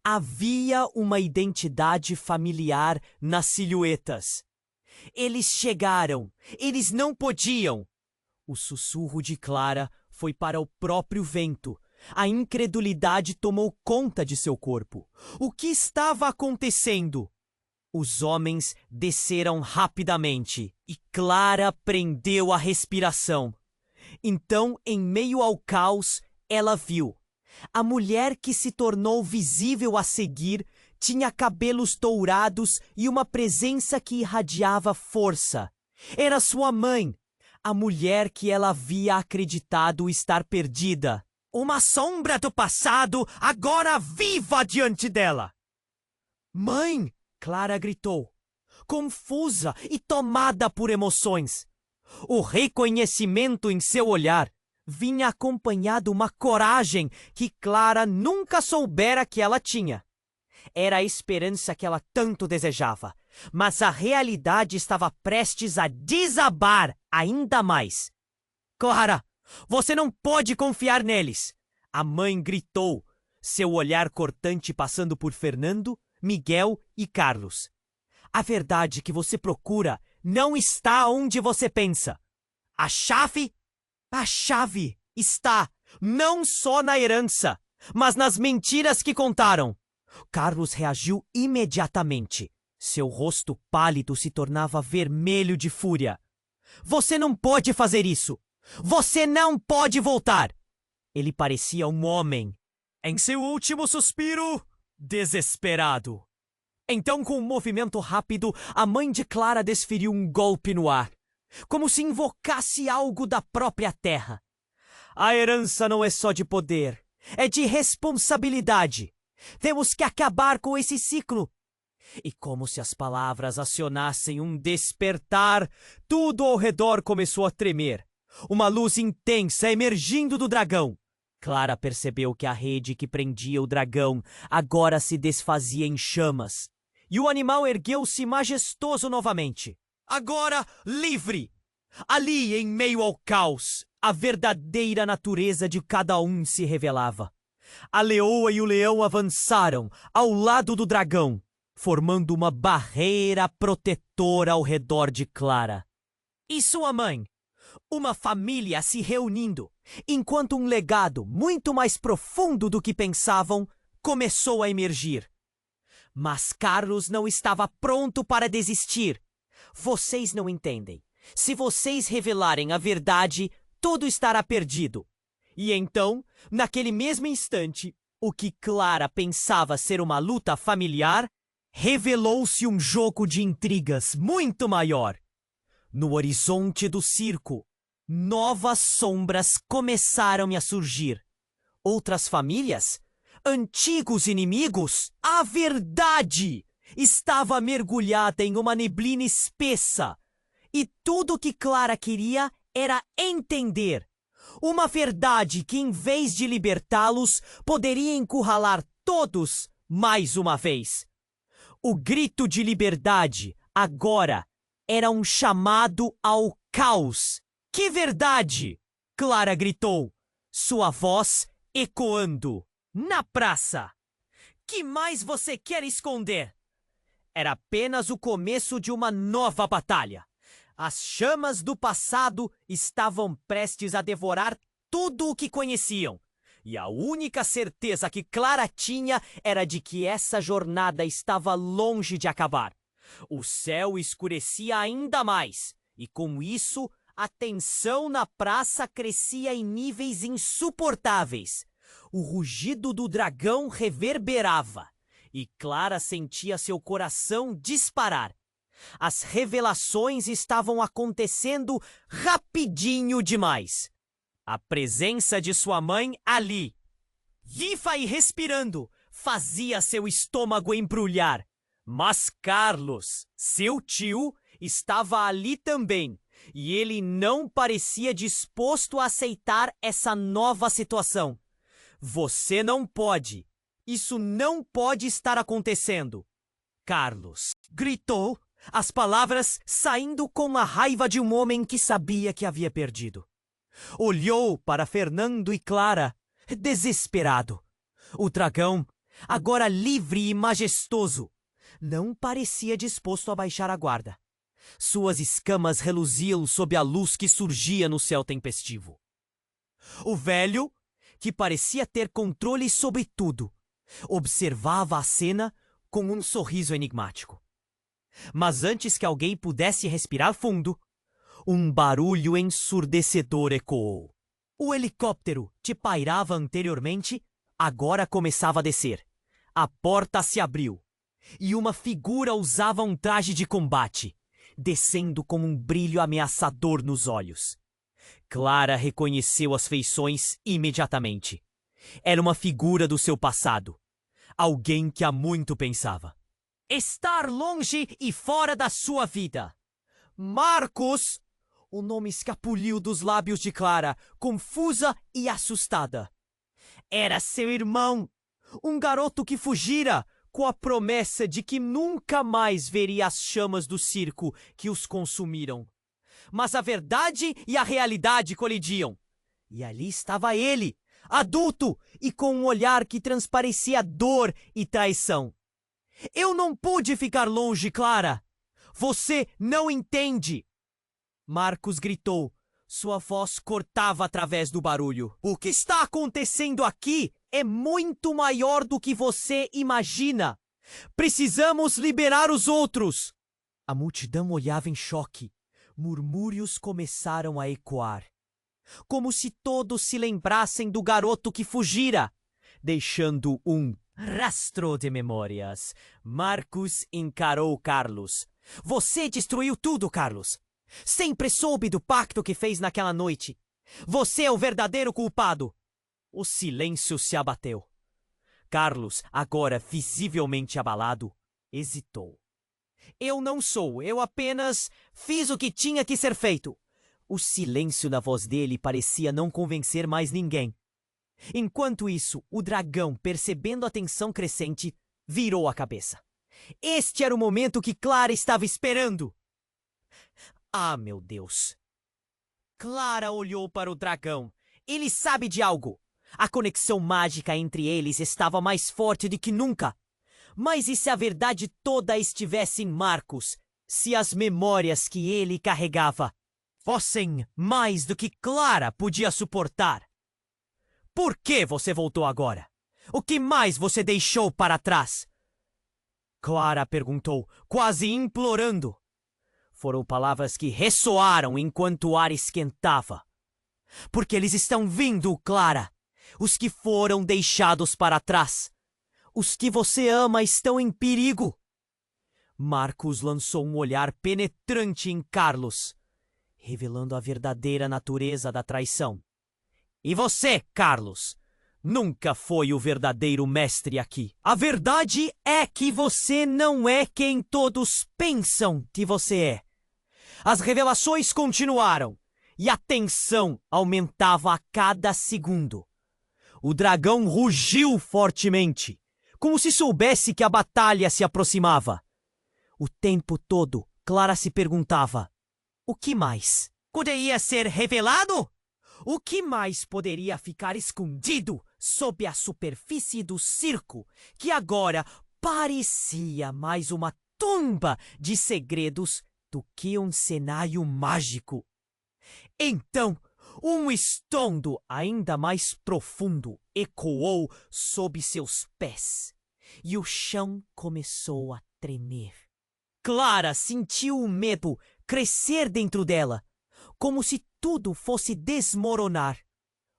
Havia uma identidade familiar nas silhuetas. Eles chegaram. Eles não podiam. O sussurro de Clara foi para o próprio vento. A incredulidade tomou conta de seu corpo. O que estava acontecendo? Os homens desceram rapidamente e Clara prendeu a respiração. Então, em meio ao caos, ela viu. A mulher que se tornou visível a seguir tinha cabelos dourados e uma presença que irradiava força. Era sua mãe, a mulher que ela havia acreditado estar perdida. Uma sombra do passado, agora viva diante dela. Mãe! Clara gritou, confusa e tomada por emoções. O reconhecimento em seu olhar vinha acompanhado uma coragem que Clara nunca soubera que ela tinha. Era a esperança que ela tanto desejava, mas a realidade estava prestes a desabar ainda mais. Clara, você não pode confiar neles! A mãe gritou, seu olhar cortante passando por Fernando, Miguel e Carlos. A verdade que você procura não está onde você pensa. A chave? A chave está não só na herança, mas nas mentiras que contaram. Carlos reagiu imediatamente. Seu rosto pálido se tornava vermelho de fúria. Você não pode fazer isso! Você não pode voltar! Ele parecia um homem, em seu último suspiro, desesperado. Então, com um movimento rápido, a mãe de Clara desferiu um golpe no ar, como se invocasse algo da própria terra. A herança não é só de poder, é de responsabilidade. Temos que acabar com esse ciclo. E como se as palavras acionassem um despertar, tudo ao redor começou a tremer. Uma luz intensa emergindo do dragão. Clara percebeu que a rede que prendia o dragão agora se desfazia em chamas. E o animal ergueu-se majestoso novamente. Agora livre! Ali, em meio ao caos, a verdadeira natureza de cada um se revelava. A leoa e o leão avançaram ao lado do dragão, formando uma barreira protetora ao redor de Clara. E sua mãe? Uma família se reunindo, enquanto um legado muito mais profundo do que pensavam começou a emergir. Mas Carlos não estava pronto para desistir. Vocês não entendem. Se vocês revelarem a verdade, tudo estará perdido. E então, naquele mesmo instante, o que Clara pensava ser uma luta familiar revelou-se um jogo de intrigas muito maior. No horizonte do circo, novas sombras começaram a surgir. Outras famílias? Antigos inimigos? A verdade estava mergulhada em uma neblina espessa. E tudo o que Clara queria era entender. Uma verdade que, em vez de libertá-los, poderia encurralar todos mais uma vez. O grito de liberdade, agora, era um chamado ao caos. Que verdade! Clara gritou, sua voz ecoando. Na praça! Que mais você quer esconder? Era apenas o começo de uma nova batalha. As chamas do passado estavam prestes a devorar tudo o que conheciam. E a única certeza que Clara tinha era de que essa jornada estava longe de acabar. O céu escurecia ainda mais, e com isso, a tensão na praça crescia em níveis insuportáveis. O rugido do dragão reverberava, e Clara sentia seu coração disparar. As revelações estavam acontecendo rapidinho demais. A presença de sua mãe ali, viva e respirando, fazia seu estômago embrulhar. Mas Carlos, seu tio, estava ali também, e ele não parecia disposto a aceitar essa nova situação. Você não pode. Isso não pode estar acontecendo. Carlos gritou, as palavras saindo com a raiva de um homem que sabia que havia perdido. Olhou para Fernando e Clara, desesperado. O dragão, agora livre e majestoso, não parecia disposto a baixar a guarda. Suas escamas reluziam sob a luz que surgia no céu tempestivo. O velho, que parecia ter controle sobre tudo, observava a cena com um sorriso enigmático. Mas antes que alguém pudesse respirar fundo, um barulho ensurdecedor ecoou. O helicóptero que pairava anteriormente agora começava a descer. A porta se abriu e uma figura usava um traje de combate, descendo com um brilho ameaçador nos olhos. Clara reconheceu as feições imediatamente. Era uma figura do seu passado. Alguém que há muito pensava estar longe e fora da sua vida. Marcos! O nome escapuliu dos lábios de Clara, confusa e assustada. Era seu irmão, um garoto que fugira com a promessa de que nunca mais veria as chamas do circo que os consumiram. Mas a verdade e a realidade colidiam. E ali estava ele, adulto e com um olhar que transparecia dor e traição. Eu não pude ficar longe, Clara. Você não entende. Marcos gritou. Sua voz cortava através do barulho. O que está acontecendo aqui é muito maior do que você imagina. Precisamos liberar os outros. A multidão olhava em choque. Murmúrios começaram a ecoar. Como se todos se lembrassem do garoto que fugira, deixando um rastro de memórias. Marcos encarou Carlos. Você destruiu tudo, Carlos. Sempre soube do pacto que fez naquela noite. Você é o verdadeiro culpado. O silêncio se abateu. Carlos, agora visivelmente abalado, hesitou. Eu não sou, eu apenas fiz o que tinha que ser feito. O silêncio na voz dele parecia não convencer mais ninguém. Enquanto isso, o dragão, percebendo a tensão crescente, virou a cabeça. Este era o momento que Clara estava esperando. Ah, meu Deus! Clara olhou para o dragão. Ele sabe de algo. A conexão mágica entre eles estava mais forte do que nunca. Mas e se a verdade toda estivesse em Marcos? Se as memórias que ele carregava fossem mais do que Clara podia suportar? Por que você voltou agora? O que mais você deixou para trás? Clara perguntou, quase implorando. Foram palavras que ressoaram enquanto o ar esquentava. Porque eles estão vindo, Clara. Os que foram deixados para trás. Os que você ama estão em perigo. Marcos lançou um olhar penetrante em Carlos, revelando a verdadeira natureza da traição. E você, Carlos, nunca foi o verdadeiro mestre aqui. A verdade é que você não é quem todos pensam que você é. As revelações continuaram e a tensão aumentava a cada segundo. O dragão rugiu fortemente, como se soubesse que a batalha se aproximava. O tempo todo, Clara se perguntava: o que mais poderia ser revelado? O que mais poderia ficar escondido sob a superfície do circo, que agora parecia mais uma tumba de segredos do que um cenário mágico? Então, um estrondo ainda mais profundo ecoou sob seus pés, e o chão começou a tremer. Clara sentiu o medo crescer dentro dela, como se tudo fosse desmoronar.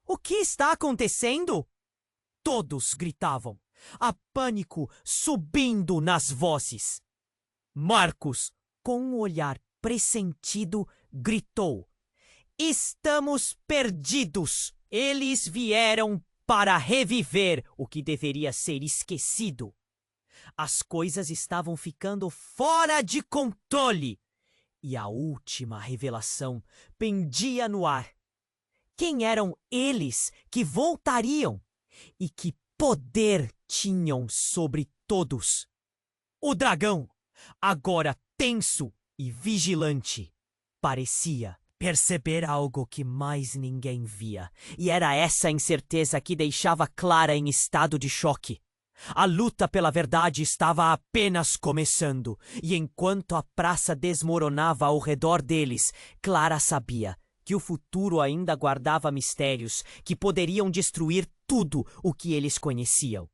O que está acontecendo? Todos gritavam, a pânico subindo nas vozes. Marcos, com um olhar pressentido, gritou: estamos perdidos! Eles vieram para reviver o que deveria ser esquecido. As coisas estavam ficando fora de controle. E a última revelação pendia no ar. Quem eram eles que voltariam? E que poder tinham sobre todos? O dragão, agora tenso e vigilante, parecia perceber algo que mais ninguém via. E era essa incerteza que deixava Clara em estado de choque. A luta pela verdade estava apenas começando, e enquanto a praça desmoronava ao redor deles, Clara sabia que o futuro ainda guardava mistérios que poderiam destruir tudo o que eles conheciam.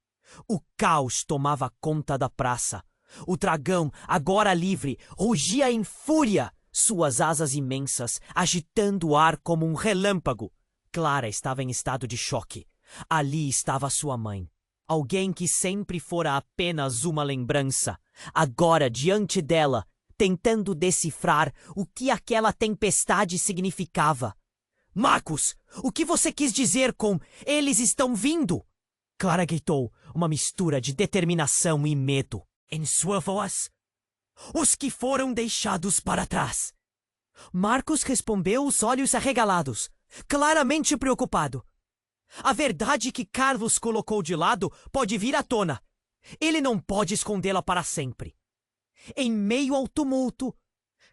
O caos tomava conta da praça. O dragão, agora livre, rugia em fúria, suas asas imensas agitando o ar como um relâmpago. Clara estava em estado de choque. Ali estava sua mãe. Alguém que sempre fora apenas uma lembrança, agora diante dela, tentando decifrar o que aquela tempestade significava. Marcos, o que você quis dizer com "eles estão vindo"? Clara gritou, uma mistura de determinação e medo em sua voz. Os que foram deixados para trás. Marcos respondeu, os olhos arregalados, claramente preocupado. A verdade que Carlos colocou de lado pode vir à tona. Ele não pode escondê-la para sempre. Em meio ao tumulto,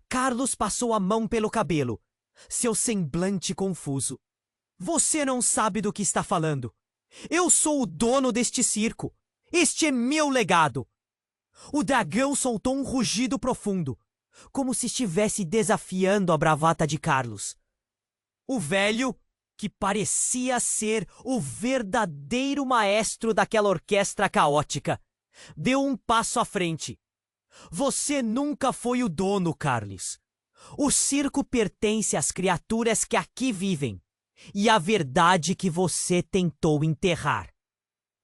Carlos passou a mão pelo cabelo, seu semblante confuso. Você não sabe do que está falando. Eu sou o dono deste circo. Este é meu legado. O dragão soltou um rugido profundo, como se estivesse desafiando a bravata de Carlos. O velho, que parecia ser o verdadeiro maestro daquela orquestra caótica, deu um passo à frente. Você nunca foi o dono, Carlos. O circo pertence às criaturas que aqui vivem, e a verdade que você tentou enterrar.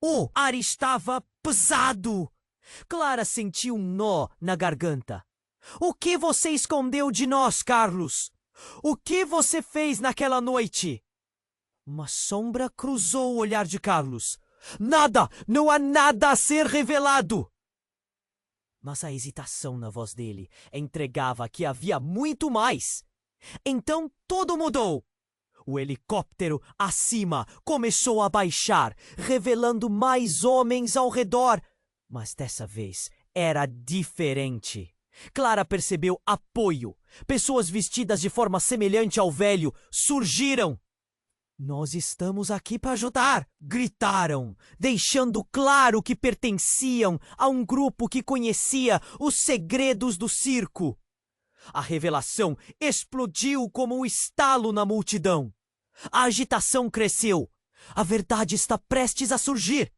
O ar estava pesado. Clara sentiu um nó na garganta. O que você escondeu de nós, Carlos? O que você fez naquela noite? Uma sombra cruzou o olhar de Carlos. Nada! Não há nada a ser revelado! Mas a hesitação na voz dele entregava que havia muito mais. Então tudo mudou. O helicóptero acima começou a baixar, revelando mais homens ao redor. Mas dessa vez era diferente. Clara percebeu apoio. Pessoas vestidas de forma semelhante ao velho surgiram. Nós estamos aqui para ajudar, gritaram, deixando claro que pertenciam a um grupo que conhecia os segredos do circo. A revelação explodiu como um estalo na multidão. A agitação cresceu. A verdade está prestes a surgir.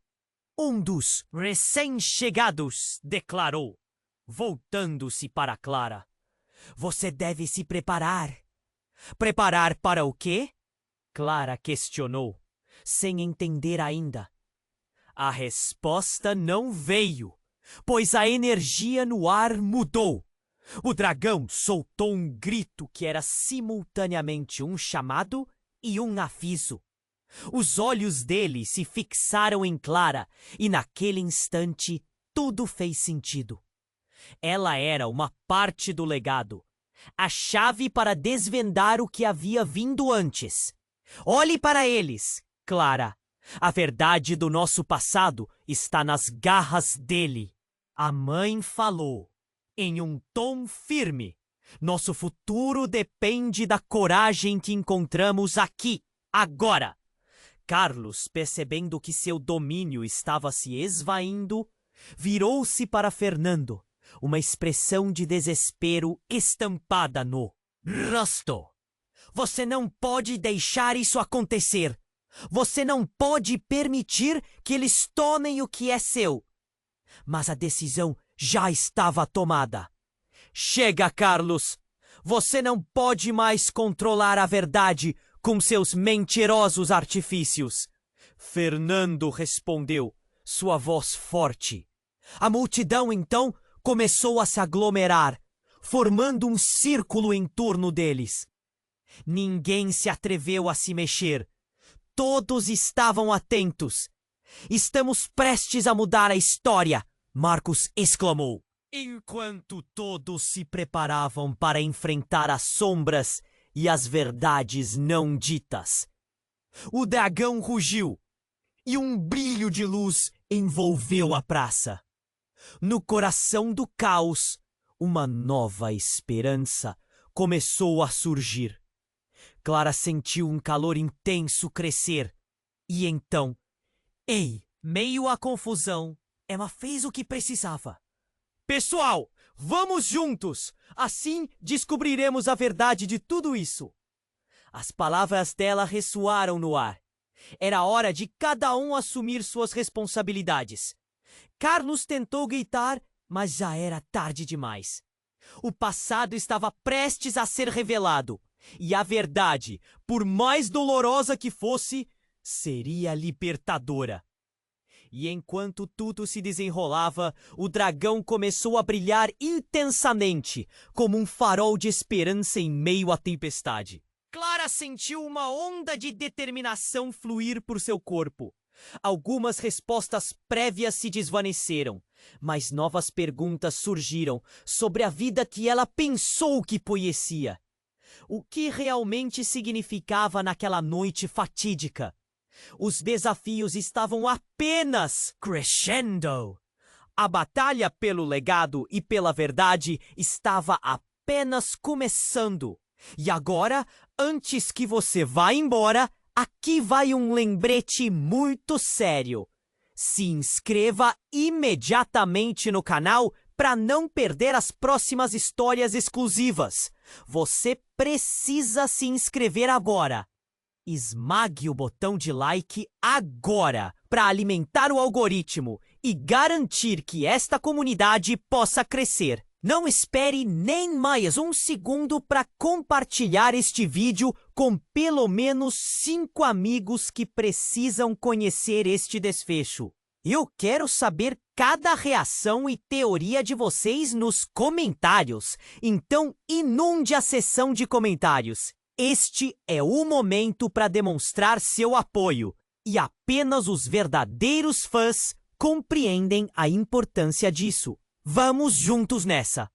Um dos recém-chegados declarou, voltando-se para Clara. Você deve se preparar. Preparar para o quê? Clara questionou, sem entender ainda. A resposta não veio, pois a energia no ar mudou. O dragão soltou um grito que era simultaneamente um chamado e um aviso. Os olhos dele se fixaram em Clara e naquele instante tudo fez sentido. Ela era uma parte do legado, a chave para desvendar o que havia vindo antes. Olhe para eles, Clara. A verdade do nosso passado está nas garras dele. A mãe falou, em um tom firme. Nosso futuro depende da coragem que encontramos aqui, agora. Carlos, percebendo que seu domínio estava se esvaindo, virou-se para Fernando, uma expressão de desespero estampada no rosto. Você não pode deixar isso acontecer. Você não pode permitir que eles tomem o que é seu. Mas a decisão já estava tomada. Chega, Carlos! Você não pode mais controlar a verdade com seus mentirosos artifícios. Fernando respondeu, sua voz forte. A multidão, então, começou a se aglomerar, formando um círculo em torno deles. Ninguém se atreveu a se mexer. Todos estavam atentos. Estamos prestes a mudar a história, Marcos exclamou. Enquanto todos se preparavam para enfrentar as sombras e as verdades não ditas. O dragão rugiu e um brilho de luz envolveu a praça. No coração do caos, uma nova esperança começou a surgir. Clara sentiu um calor intenso crescer. E então, meio à confusão, Emma fez o que precisava. Pessoal, vamos juntos! Assim descobriremos a verdade de tudo isso. As palavras dela ressoaram no ar. Era hora de cada um assumir suas responsabilidades. Carlos tentou gritar, mas já era tarde demais. O passado estava prestes a ser revelado. E a verdade, por mais dolorosa que fosse, seria libertadora. E enquanto tudo se desenrolava, o dragão começou a brilhar intensamente, como um farol de esperança em meio à tempestade. Clara sentiu uma onda de determinação fluir por seu corpo. Algumas respostas prévias se desvaneceram, mas novas perguntas surgiram sobre a vida que ela pensou que conhecia. O que realmente significava naquela noite fatídica? Os desafios estavam apenas crescendo. A batalha pelo legado e pela verdade estava apenas começando. E agora, antes que você vá embora, aqui vai um lembrete muito sério. Se inscreva imediatamente no canal para não perder as próximas histórias exclusivas. Você precisa se inscrever agora. Esmague o botão de like agora para alimentar o algoritmo e garantir que esta comunidade possa crescer. Não espere nem mais um segundo para compartilhar este vídeo com pelo menos 5 amigos que precisam conhecer este desfecho. Eu quero saber cada reação e teoria de vocês nos comentários, então inunde a seção de comentários. Este é o momento para demonstrar seu apoio, e apenas os verdadeiros fãs compreendem a importância disso. Vamos juntos nessa!